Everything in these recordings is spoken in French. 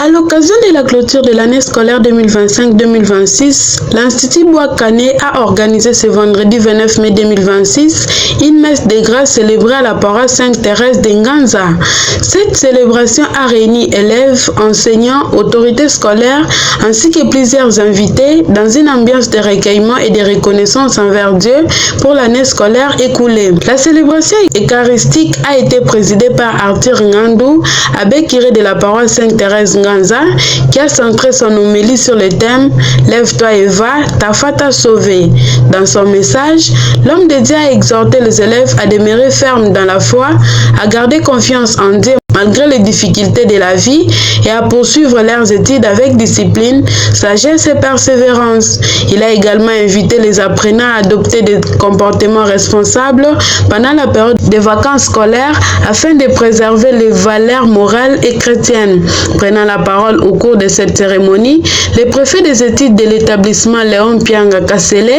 À l'occasion de la clôture de l'année scolaire 2025-2026, l'Institut Bouakane a organisé ce vendredi 29 mai 2026 une messe de grâce célébrée à la paroisse Sainte-Thérèse de Nganza. Cette célébration a réuni élèves, enseignants, autorités scolaires ainsi que plusieurs invités dans une ambiance de recueillement et de reconnaissance envers Dieu pour l'année scolaire écoulée. La célébration eucharistique a été présidée par Arthur Ngandou, abbé curé de la paroisse Sainte-Thérèse Nganza, qui a centré son homélie sur le thème « Lève-toi et va, ta foi t'a sauvé ». Dans son message, l'homme de Dieu a exhorté les élèves à demeurer fermes dans la foi, à garder confiance en Dieu malgré les difficultés de la vie et à poursuivre leurs études avec discipline, sagesse et persévérance. Il a également invité les apprenants à adopter des comportements responsables pendant la période des vacances scolaires afin de préserver les valeurs morales et chrétiennes. Prenant la parole au cours de cette cérémonie, le préfet des études de l'établissement Léon Pianga Kassele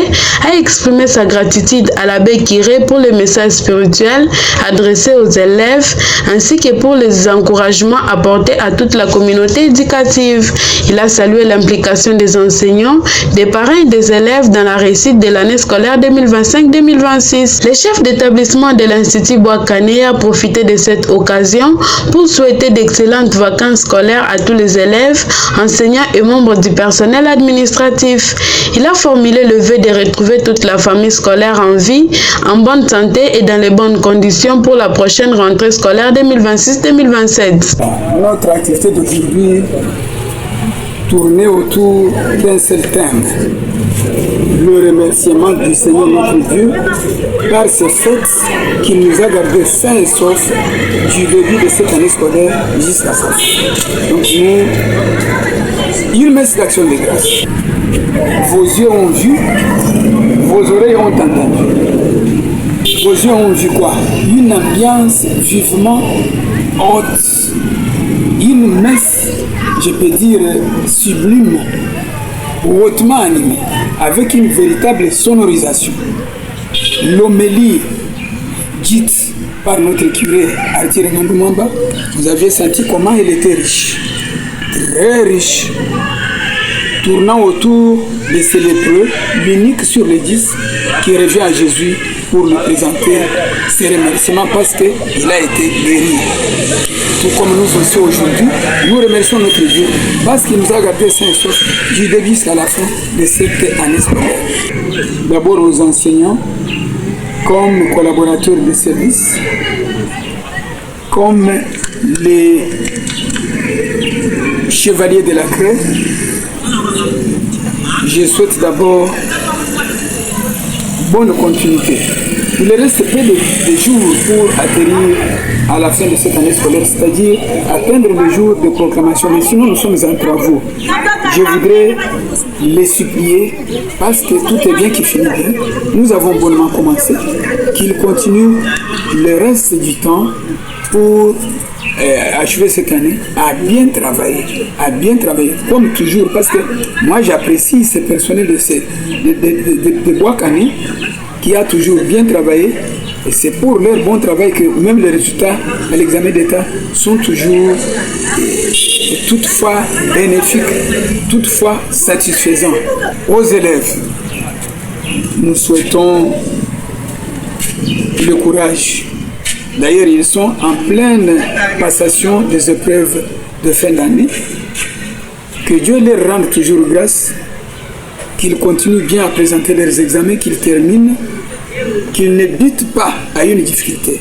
a exprimé sa gratitude à l'abbé Kiré pour les messages spirituels adressés aux élèves ainsi que pour les encouragements apportés à toute la communauté éducative. Il a salué l'implication des enseignants, des parents et des élèves dans la réussite de l'année scolaire 2025-2026. Le chef d'établissement de l'Institut Bouakane a profité de cette occasion pour souhaiter d'excellentes vacances scolaires à tous les élèves, enseignants et membres du personnel administratif. Il a formulé le vœu de retrouver toute la famille scolaire en vie, en bonne santé et dans les bonnes conditions pour la prochaine rentrée scolaire 2026-2027. Notre activité d'aujourd'hui tournait autour d'un seul thème, le remerciement du Seigneur notre Dieu par ce fait qu'il nous a gardés sains et saufs du début de cette année scolaire jusqu'à sa fin. Donc une messe d'action de grâce. Vos yeux ont vu, vos oreilles ont entendu. Vos yeux ont vu quoi? Une ambiance vivement haute, une messe, je peux dire, sublime, hautement animée, avec une véritable sonorisation. L'homélie dite par notre curé Arthur Ngandou Mwamba, vous avez senti comment elle était riche, très riche, tournant autour de ces lépreux, l'unique sur les 10 qui revient à Jésus pour lui présenter ses remerciements parce qu'il a été guéri. Tout comme nous aussi aujourd'hui, nous remercions notre Dieu parce qu'il nous a gardé sains et saufs du début jusqu'à la fin de cette année scolaire. D'abord aux enseignants, comme collaborateurs de service, comme les chevaliers de la craie. Je souhaite d'abord bonne continuité. Il reste peu de jours pour atterrir à la fin de cette année scolaire, c'est-à-dire atteindre le jour de proclamation. Mais sinon, nous sommes en travaux. Je voudrais les supplier, parce que tout est bien qui finit bien. Nous avons bonnement commencé, qu'ils continuent le reste du temps pour achever cette année à bien travailler, comme toujours, parce que moi j'apprécie ce personnel de Bouakane qui a toujours bien travaillé, et c'est pour leur bon travail que même les résultats de l'examen d'État sont toujours toutefois bénéfiques, toutefois satisfaisants. Aux élèves, nous souhaitons le courage. D'ailleurs, ils sont en pleine passation des épreuves de fin d'année. Que Dieu leur rende toujours grâce, qu'ils continuent bien à présenter leurs examens, qu'ils terminent, qu'ils ne butent pas à une difficulté.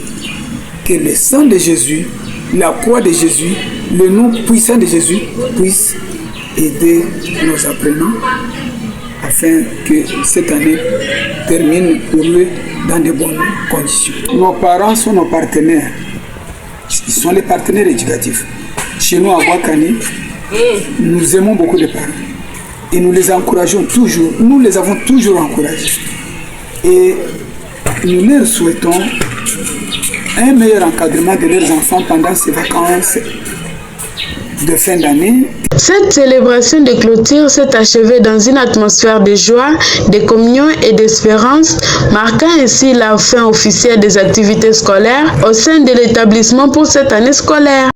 Que le sang de Jésus, la croix de Jésus, le nom puissant de Jésus puisse aider nos apprenants afin que cette année termine pour eux dans de bonnes conditions. Nos parents sont nos partenaires. Ils sont les partenaires éducatifs. Chez nous à Bouakane, nous aimons beaucoup les parents. Et nous les encourageons toujours. Nous les avons toujours encouragés. Et nous leur souhaitons un meilleur encadrement de leurs enfants pendant ces vacances de fin d'année. Cette célébration de clôture s'est achevée dans une atmosphère de joie, de communion et d'espérance, marquant ainsi la fin officielle des activités scolaires au sein de l'établissement pour cette année scolaire.